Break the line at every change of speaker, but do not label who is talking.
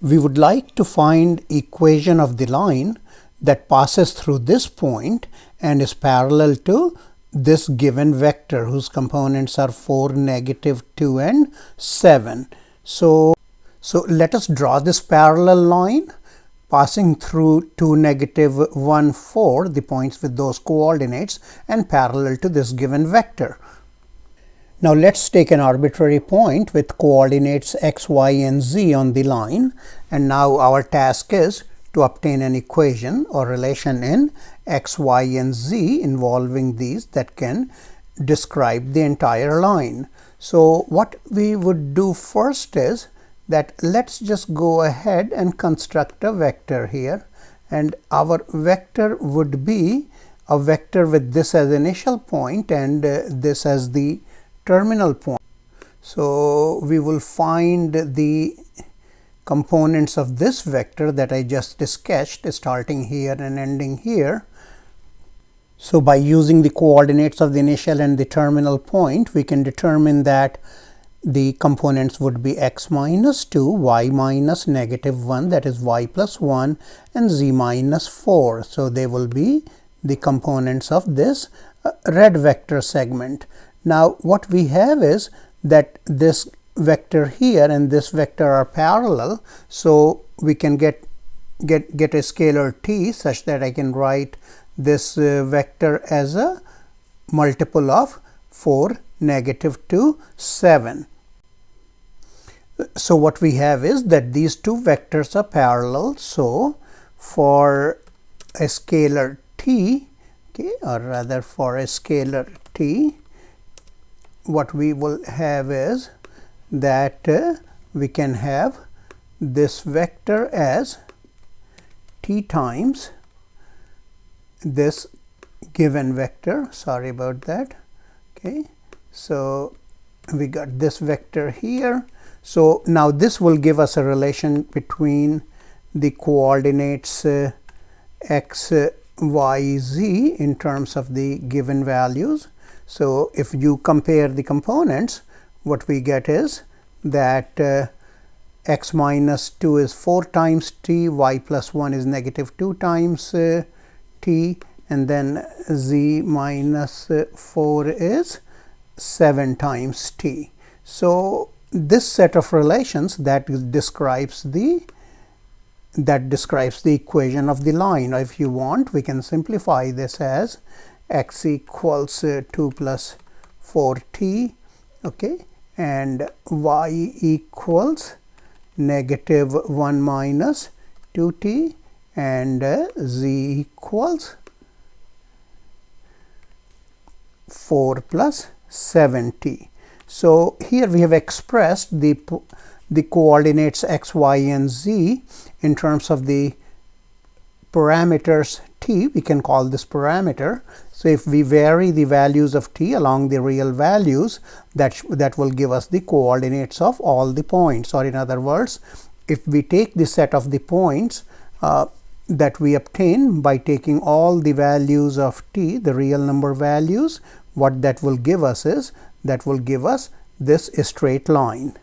We would like to find equation of the line that passes through this point and is parallel to this given vector whose components are 4, -2 and 7. So let us draw this parallel line passing through 2, -1, 4, the points with those coordinates, and parallel to this given vector. Now let's take an arbitrary point with coordinates x, y, and z on the line, and now our task is to obtain an equation or relation in x, y, and z involving these that can describe the entire line. So what we would do first is that let's just go ahead and construct a vector here, and our vector would be a vector with this as initial point and this as the terminal point. So we will find the components of this vector that I just sketched, starting here and ending here. So by using the coordinates of the initial and the terminal point, we can determine that the components would be x minus 2, y minus -1, that is y plus 1, and z minus 4. So they will be the components of this red vector segment. Now what we have is that this vector here and this vector are parallel, so we can get a scalar t such that I can write this vector as a multiple of 4, -2, 7. So what we have is that these two vectors are parallel. So for a scalar t, okay, or rather for a scalar t, what we will have is that we can have this vector as t times this given vector. Sorry about that. Okay, so we got this vector here. So now this will give us a relation between the coordinates x, y, z in terms of the given values. So if you compare the components, what we get is that x minus 2 is 4 times t, y plus 1 is -2 times t, and then z minus 4 is 7 times t. So this set of relations that describes the equation of the line. Or if you want, we can simplify this as x equals 2 plus 4t, okay, and y equals -1 minus 2t, and z equals 4 plus 7t. So here we have expressed the coordinates x, y, and z in terms of the parameters t. We can call this parameter. So if we vary the values of t along the real values, that will give us the coordinates of all the points. Or in other words, if we take the set of the points that we obtain by taking all the values of t, the real number values, what that will give us is that will give us this straight line.